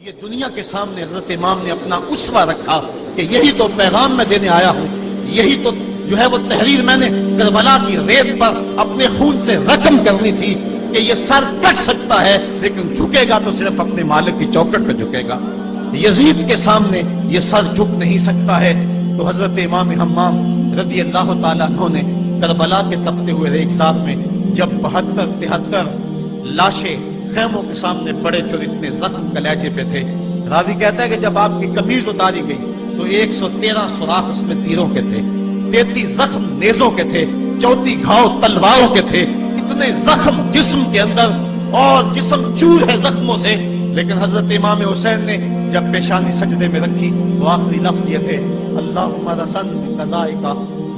یہ دنیا کے سامنے حضرت امام نے اپنا اسوہ رکھا کہ یہی تو پیغام میں دینے آیا ہوں، یہی تو جو ہے وہ تحریر میں نے کربلا کی ریت پر اپنے خون سے رقم کرنی تھی کہ یہ سر کٹ سکتا ہے لیکن جھکے گا تو صرف اپنے مالک کی چوکٹ پہ جھکے گا، یزید کے سامنے یہ سر جھک نہیں سکتا ہے۔ تو حضرت امام حمام رضی اللہ تعالیٰ عنہ نے کربلا کے تپتے ہوئے ریگزار میں جب 72-73 لاشیں خیموں کے سامنے پڑے تھے اور اتنے زخم کلیجے پہ تھے، راوی کہتا ہے کہ جب آپ کی قمیض اتاری گئی تو 113 سوراخ اس میں تیروں کے تھے، 33 زخم نیزوں کے تھے، 34 گھاؤ تلواروں کے تھے، اتنے زخم جسم کے اندر اور جسم چور ہے زخموں سے۔ لیکن حضرت امام حسین نے جب پیشانی سجدے میں رکھی تو آخری لفظ یہ تھے، اللہم رسن بقضائک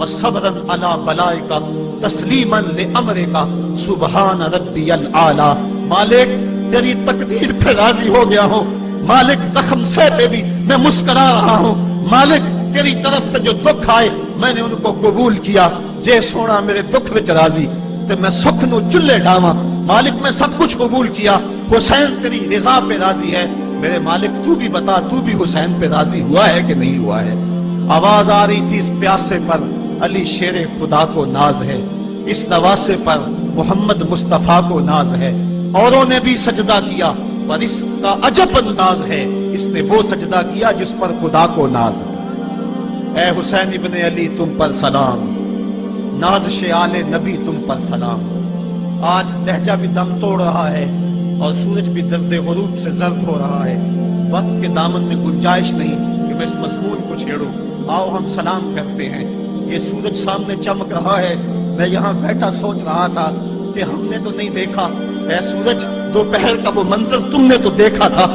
وصبرا علی بلائک تسلیما لامرک سبحان ربی الاعلی۔ مالک تیری تقدیر پہ راضی ہو گیا ہوں، مالک زخم سے پہ بھی میں مسکرا رہا ہوں، مالک تیری طرف سے جو دکھ آئے میں نے ان کو قبول کیا، جے سونا میرے دکھ وچ راضی تے میں سکھ نو چلے ڈاواں، مالک میں سب کچھ قبول کیا، حسین تیری رضا پہ راضی ہے، میرے مالک تو بھی بتا تو بھی حسین پہ راضی ہوا ہے کہ نہیں ہوا ہے۔ آواز آ رہی تھی اس پیاسے پر علی شیر خدا کو ناز ہے، اس نواسے پر محمد مصطفیٰ کو ناز ہے، اوروں نے بھی سجدہ کیا پر اس کا عجب انداز ہے، اس نے وہ سجدہ کیا جس پر خدا کو ناز ہے۔ اے حسین ابن علی تم پر سلام، نازش آل نبی تم پر سلام۔ آج لہجہ بھی دم توڑ رہا ہے اور سورج بھی درد غروب سے زرد ہو رہا ہے، وقت کے دامن میں گنجائش نہیں کہ میں اس مضمون کو چھیڑوں، آؤ ہم سلام کرتے ہیں۔ یہ سورج سامنے چمک رہا ہے، میں یہاں بیٹھا سوچ رہا تھا کہ ہم نے تو نہیں دیکھا، اے سورج دوپہر کا وہ منظر تم نے تو دیکھا تھا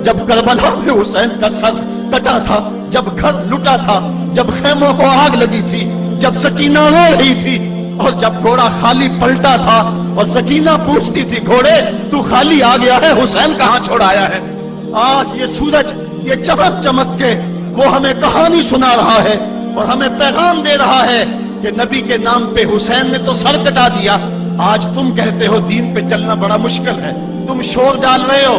جب کربلا میں حسین کا سر کٹا تھا، جب گھر لٹا تھا، جب خیموں کو آگ لگی تھی، جب سکینہ رو رہی تھی اور جب گھوڑا خالی پلٹا تھا اور سکینہ پوچھتی تھی گھوڑے تو خالی آ گیا ہے، حسین کہاں چھوڑایا ہے۔ آج یہ سورج یہ چمک چمک کے وہ ہمیں کہانی سنا رہا ہے اور ہمیں پیغام دے رہا ہے کہ نبی کے نام پہ حسین نے تو سر کٹا دیا۔ آج تم کہتے ہو دین پہ چلنا بڑا مشکل ہے، تم شور ڈال رہے ہو،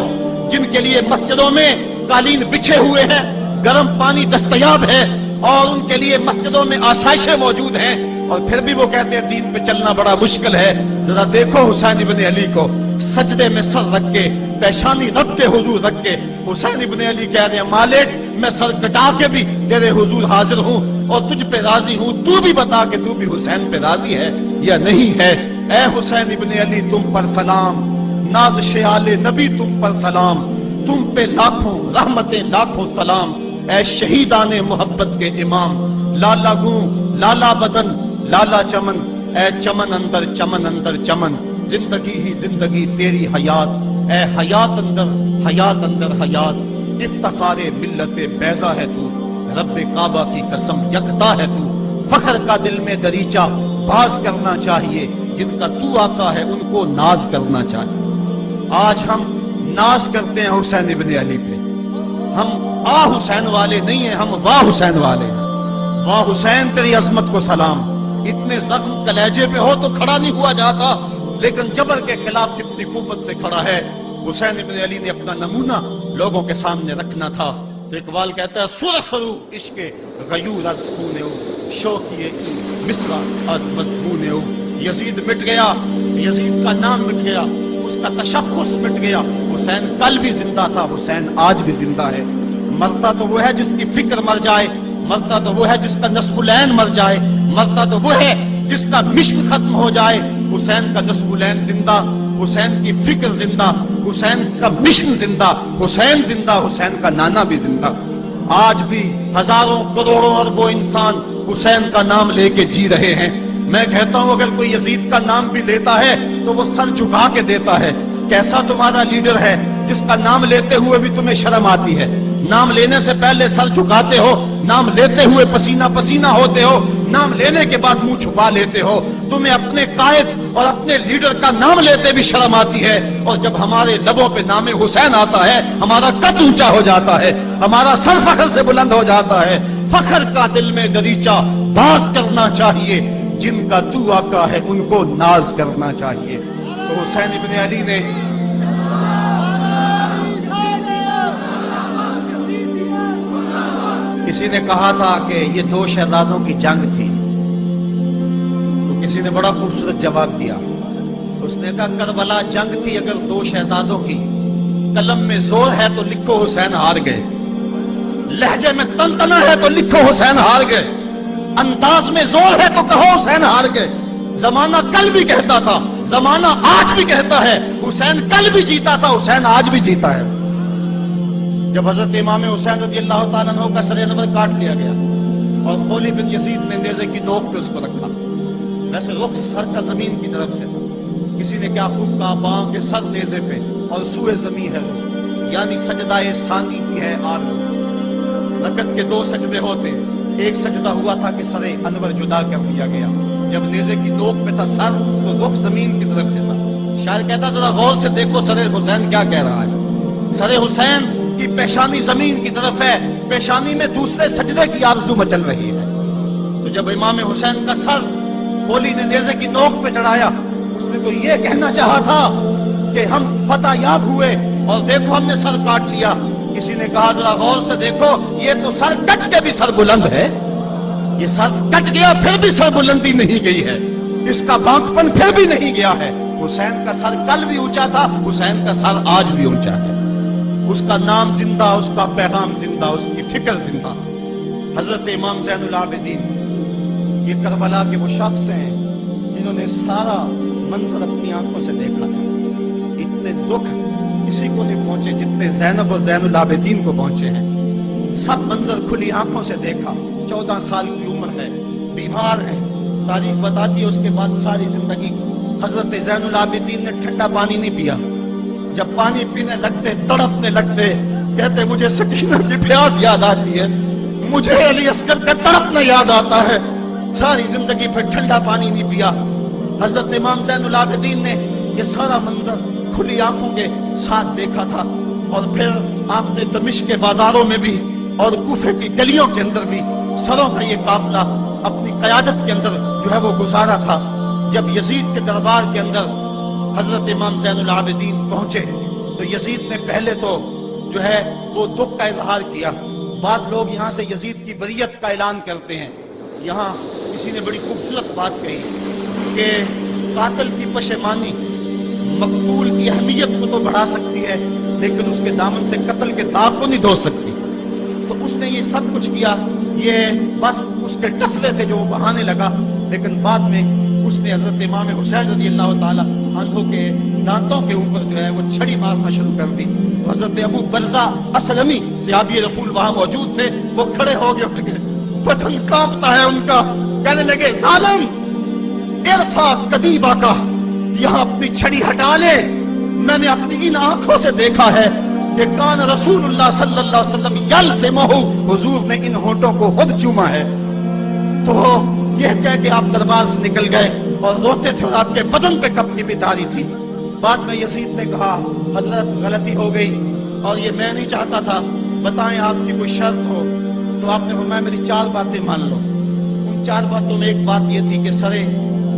جن کے لیے مسجدوں میں قالین بچھے ہوئے ہیں، گرم پانی دستیاب ہے اور ان کے لیے مسجدوں میں آسائشیں موجود ہیں، اور پھر بھی وہ کہتے ہیں دین پہ چلنا بڑا مشکل ہے۔ ذرا دیکھو حسین ابن علی کو سجدے میں سر رکھ کے، پیشانی رب کے حضور رکھ کے حسین ابن علی کہہ رہے ہیں مالک میں سر کٹا کے بھی تیرے حضور حاضر ہوں اور تجھ پہ راضی ہوں، تو بھی بتا کہ تو بھی حسین پہ راضی ہے یا نہیں ہے۔ اے حسین ابن علی تم پر سلام، نازش آل نبی تم پر سلام، تم پہ لاکھوں رحمتیں لاکھوں سلام۔ اے شہیدان محبت کے امام، لالا گوں لالا بدن لالا چمن، اے چمن اندر چمن، زندگی ہی زندگی تیری حیات، اے حیات اندر حیات، افتخار ملت بیضا ہے تو، رب کعبہ کی قسم یکتا ہے تو، فخر کا دل میں دریچہ باز کرنا چاہیے، جن کا تو آقا ہے ان کو ناز کرنا چاہیے۔ آج ہم ناز کرتے ہیں حسین ابن علی پہ، ہم آ حسین والے نہیں ہیں، ہم واہ حسین والے ہیں۔ واہ حسین تیری عظمت کو سلام، اتنے زخم کلیجے پہ ہو تو کھڑا نہیں ہوا جاتا، لیکن جبر کے خلاف کتنی قوت سے کھڑا ہے۔ حسین ابن علی نے اپنا نمونہ لوگوں کے سامنے رکھنا تھا۔ اقبال کہتا ہے سرخ رو عشق غیور از خون او، شوخی مصرع از مضمون او۔ یزید مٹ گیا، یزید کا نام مٹ گیا، اس کا تشخص مٹ گیا، حسین کل بھی زندہ تھا، حسین آج بھی زندہ ہے۔ مرتا تو وہ ہے جس کی فکر مر جائے، مرتا تو وہ ہے جس کا نصب العین مر جائے، مرتا تو وہ ہے جس کا مشن ختم ہو جائے۔ حسین کا نصب العین زندہ، حسین کی فکر زندہ، حسین کا مشن زندہ، حسین زندہ، حسین کا نانا بھی زندہ۔ آج بھی ہزاروں کروڑوں اربوں انسان حسین کا نام لے کے جی رہے ہیں۔ میں کہتا ہوں اگر کوئی یزید کا نام بھی لیتا ہے تو وہ سر جھکا کے دیتا ہے۔ کیسا تمہارا لیڈر ہے جس کا نام لیتے ہوئے بھی تمہیں شرم آتی ہے؟ نام لینے سے پہلے سر جھکاتے ہو، نام لیتے ہوئے پسینہ پسینہ ہوتے ہو، نام لینے کے بعد منہ چھپا لیتے ہو۔ تمہیں اپنے قائد اور اپنے لیڈر کا نام لیتے بھی شرم آتی ہے، اور جب ہمارے لبوں پہ نام حسین آتا ہے ہمارا قد اونچا ہو جاتا ہے، ہمارا سر فخر سے بلند ہو جاتا ہے۔ فخر کا دل میں دریچہ باز کرنا چاہیے، جن کا تو آقا ہے ان کو ناز کرنا چاہیے۔ تو حسین ابن علی نے کسی نے کہا تھا کہ یہ دو شہزادوں کی جنگ تھی، تو کسی نے بڑا خوبصورت جواب دیا. اس نے کہا کربلا جنگ تھی اگر دو شہزادوں کی، قلم میں زور ہے تو لکھو حسین ہار گئے، لہجے میں تنتنا ہے تو لکھو حسین ہار گئے، انداز میں زور ہے تو کہو حسین ہار گئے. زمانہ کل بھی کہتا تھا، زمانہ آج بھی کہتا ہے، حسین کل بھی جیتا تھا، حسین آج بھی جیتا ہے. جب حضرت امام حسین رضی اللہ تعالیٰ عنہ کا سر انور کاٹ لیا گیا اور خولی بن یزید نے نیزے کی نوک پہ اس کو رکھا، ویسے رخ سر کا زمین کی طرف سے تھا. کسی نے کیا خوب کہا، باں کے سر نیزے پہ اور سوئے زمین ہے روح، یعنی سجدہ ثانی کی ہے آرزو. رکعت کے دو سجدے ہوتے، ایک سجدہ ہوا تھا کہ سر انور جدا کر لیا گیا، جب نیزے کی نوک پہ تھا سر تو رخ زمین کی طرف سے تھا. شاعر کہتا ذرا غور سے دیکھو سر حسین کیا کہہ رہا ہے. سر حسین کی پیشانی زمین کی طرف ہے، پیشانی میں دوسرے سجدے کی آرزو مچل رہی ہے. تو جب امام حسین کا سر خولی نے نیزے کی نوک پہ چڑھایا، اس نے تو یہ کہنا چاہا تھا کہ ہم فتح یاب ہوئے اور دیکھو ہم نے سر کاٹ لیا. کسی نے کہا ذرا غور سے دیکھو، یہ تو سر کٹ کے بھی سر بلند ہے، یہ سر کٹ گیا پھر بھی سر بلندی نہیں گئی ہے، اس کا بانکپن پھر بھی نہیں گیا ہے. حسین کا سر کل بھی اونچا تھا، حسین کا سر آج بھی اونچا ہے. اس کا نام زندہ، اس کا پیغام زندہ، اس کی فکر زندہ. حضرت امام زین العابدین یہ کربلا کے وہ شخص ہیں جنہوں نے سارا منظر اپنی آنکھوں سے دیکھا تھا. اتنے دکھ کسی کو نہیں پہنچے جتنے زینب اور زین العابدین کو پہنچے ہیں. سب منظر کھلی آنکھوں سے دیکھا. 14 سال کی عمر ہے، بیمار ہے، تاریخ بتاتی ہے اس کے بعد ساری زندگی حضرت زین العابدین نے ٹھنڈا پانی نہیں پیا. جب پانی پینے لگتے تڑپنے لگتے، کہتے مجھے سکینہ کی پیاس یاد آتی ہے، مجھے علی اصغر کا تڑپنا یاد آتا ہے. ساری زندگی پھر ٹھنڈا پانی نہیں پیا. حضرت امام زین العابدین نے یہ سارا منظر کھلی آنکھوں کے ساتھ دیکھا تھا. اور پھر آپ نے دمشق کے بازاروں میں بھی اور کوفے کی گلیوں کے اندر بھی سروں کا یہ قافلہ اپنی قیادت کے اندر جو ہے وہ گزارا تھا. جب یزید کے دربار کے اندر حضرت امام زین العابدین پہنچے تو یزید نے پہلے تو جو ہے وہ دکھ کا اظہار کیا. بعض لوگ یہاں سے یزید کی بریت کا اعلان کرتے ہیں. یہاں کسی نے بڑی خوبصورت بات کہی کہ قاتل کی پشیمانی مقتول کی اہمیت کو تو بڑھا سکتی ہے لیکن اس کے دامن سے قتل کے داغ کو نہیں دھو سکتی. تو اس نے یہ سب کچھ کیا، یہ بس اس کے ٹسلے تھے جو وہ بہانے لگا. لیکن بعد میں اس نے حضرت امام حسین رضی اللہ تعالی عنہ کے دانتوں کے اوپر جو ہے وہ چھڑی مارنا شروع کر دی. حضرت ابو برزہ اسلمی صحابی رسول وہاں موجود تھے، وہ کھڑے ہو گئے، اٹھ گئے، بدن کانپتا ہے ان کا. کہنے لگے ظالم ارفع قدیبہ کا، یہاں اپنی چھڑی ہٹا لے. میں نے اپنی ان آنکھوں سے دیکھا ہے کہ کان رسول اللہ صلی اللہ علیہ وسلم یلزمہ، حضور نے ان ہونٹوں کو خود چوما ہے. تو یہ کہہ کہ آپ دربار سے نکل گئے اور روتے تھے اور آپ کے بدن پہ کپڑی بھی تاری تھی. بعد میں یزید نے کہا حضرت غلطی ہو گئی اور یہ میں نہیں چاہتا تھا، بتائیں آپ کی کوئی شرط ہو. تو آپ نے فرمایا میری 4 باتیں مان لو. ان 4 باتوں میں ایک بات یہ تھی کہ سر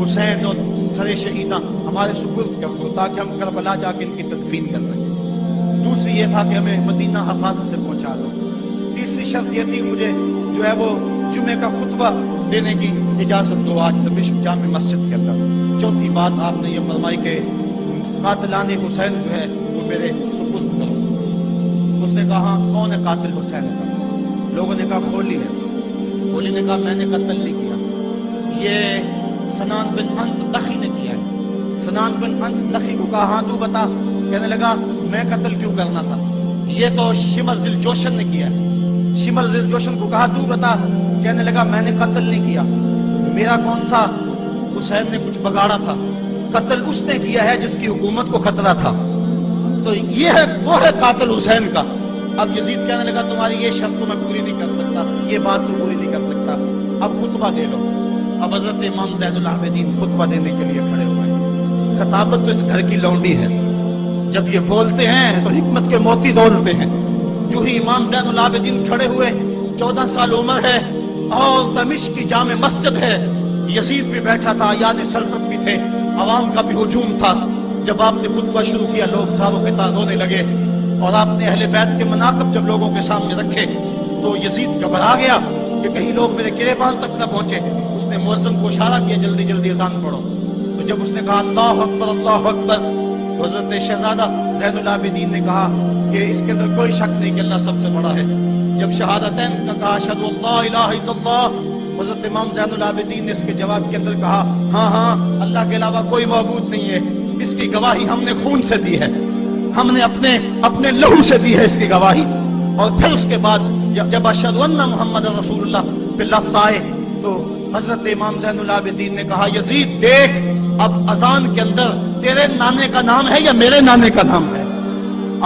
حسین اور سر شہیداں ہمارے سپرد کر دو تاکہ ہم کربلا جا کے ان کی تدفین کر سکیں. دوسری یہ تھا کہ ہمیں مدینہ حفاظت سے پہنچا دو. تیسری شرط یہ تھی مجھے جو ہے وہ جمعے کا خطبہ دینے کی اجازت دو آج دمشق جامع مسجد کے اندر. چوتھی بات آپ نے یہ فرمائی کہ قاتلان حسین جو ہے وہ میرے سپرد کرو. اس نے کہا کون ہے قاتل حسین کا؟ لوگوں نے کہا خولی ہے. خولی نے کہا میں نے قتل نہیں کیا، یہ سنان بن انس لخی نے کیا ہے. سنان بن انس لخی کو کہا ہاں تو بتا. کہنے لگا میں قتل کیوں کرنا تھا، یہ تو شمر ذل جوشن نے کیا ہے. شمر ذل جوشن کو کہا تو بتا. کہنے لگا میں نے قتل نہیں کیا، میرا کون سا حسین نے کچھ بگاڑا تھا، قتل اس نے کیا ہے جس کی حکومت کو خطرہ تھا. تو یہ ہے وہ ہے قاتل حسین کا. اب یزید کہنے لگا تمہاری یہ شرط تو میں پوری نہیں کر سکتا، یہ بات تو پوری نہیں کر سکتا، اب خطبہ دے لو. اب حضرت امام زین العابدین خطبہ دینے کے لیے کھڑے ہوئے. خطابت تو اس گھر کی لونڈی ہے، جب یہ بولتے ہیں تو حکمت کے موتی دولتے ہیں. جو ہی امام زین العابدین کھڑے ہوئے، 14 سال عمر ہے اور دمشق کی جامع مسجد ہے. یزید بھی بیٹھا تھا، یاد سلطنت بھی تھے، عوام کا بھی ہجوم تھا. جب آپ نے خطبہ شروع کیا لوگ زاروں کے تاز ہونے لگے اور آپ نے اہل بیت کے مناقب جب لوگوں کے سامنے رکھے تو یزید گھبرا گیا کہ کہیں لوگ میرے گریبان تک نہ پہنچے. اس نے مؤذن کو اشارہ کیا جلدی جلدی اذان پڑھو. تو جب اس نے کہا اللہ اکبر اللہ اکبر تو حضرت شہزادہ زین العابدین نے کہا کہ اس کے اندر کوئی شک نہیں کہ اللہ سب سے بڑا ہے. جب شہادتین کا کہا اشہد ان لا الہ الا اللہ, حضرت امام زین العابدین نے اس کے جواب کے اندر کہا ہاں ہاں اللہ کے علاوہ کوئی معبود نہیں ہے, اس کی گواہی ہم نے خون سے دی ہے, ہم نے اپنے لہو سے دی ہے اس کی گواہی. اور پھر اس کے بعد جب اشہد ان محمد رسول اللہ پہ لفظ آئے تو حضرت امام زین العابدین نے کہا یزید دیکھ اب اذان کے اندر تیرے نانے کا نام ہے یا میرے نانے کا نام ہے؟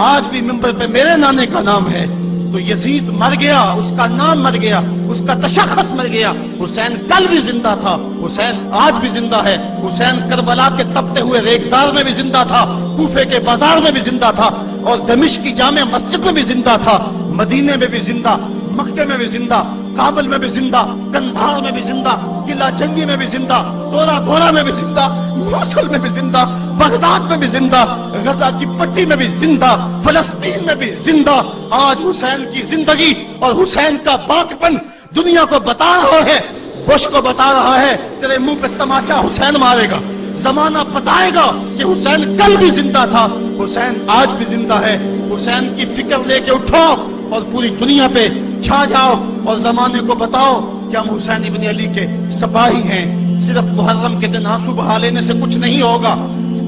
آج بھی منبر پہ میرے نانے کا نام ہے. تو یزید مر گیا, اس کا نام مر گیا, اس کا تشخص مر گیا. حسین کل بھی زندہ تھا, حسین آج بھی زندہ ہے. حسین کربلا کے تپتے ہوئے ریگزار میں بھی زندہ تھا, کوفے کے بازار میں بھی زندہ تھا, اور دمشق کی جامع مسجد میں بھی زندہ تھا, مدینے میں بھی زندہ, مکے میں بھی زندہ, کابل میں بھی زندہ, کندھار میں بھی زندہ, قلعہ جنگی میں بھی زندہ, تورا گھوڑا میں بھی زندہ, موصل میں بھی زندہ, بغداد میں بھی زندہ, غزہ کی پٹی میں بھی زندہ, فلسطین میں بھی زندہ. آج حسین کی زندگی اور حسین کا باقپن دنیا کو بتا رہا ہے, بش کو بتا رہا ہے تیرے منہ پہ تماچا حسین مارے گا. زمانہ بتائے گا کہ حسین کل بھی زندہ تھا, حسین آج بھی زندہ ہے. حسین کی فکر لے کے اٹھو اور پوری دنیا پہ چھا جاؤ اور زمانے کو بتاؤ کہ ہم حسین ابن علی کے سپاہی ہیں. صرف محرم کے دن آنسو بہا لینے سے کچھ نہیں ہوگا.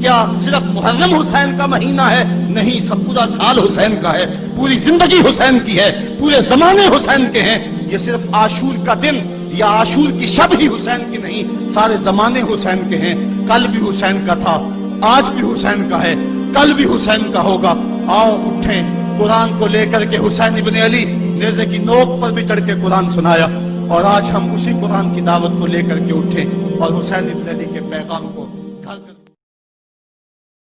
کیا صرف محرم حسین کا مہینہ ہے؟ نہیں, سب پورا سال حسین کا ہے, پوری زندگی حسین کی ہے, پورے زمانے حسین کے ہیں. یہ صرف عاشور کا دن یا عاشور کی شب ہی حسین کی نہیں, سارے زمانے حسین کے ہیں. کل بھی حسین کا تھا, آج بھی حسین کا ہے, کل بھی حسین کا ہوگا. آؤ اٹھیں, قرآن کو لے کر کے حسین ابن علی نیزے کی نوک پر بھی چڑھ کے قرآن سنایا, اور آج ہم اسی قرآن کی دعوت کو لے کر کے اٹھیں اور حسین ابن علی کے پیغام کو گھر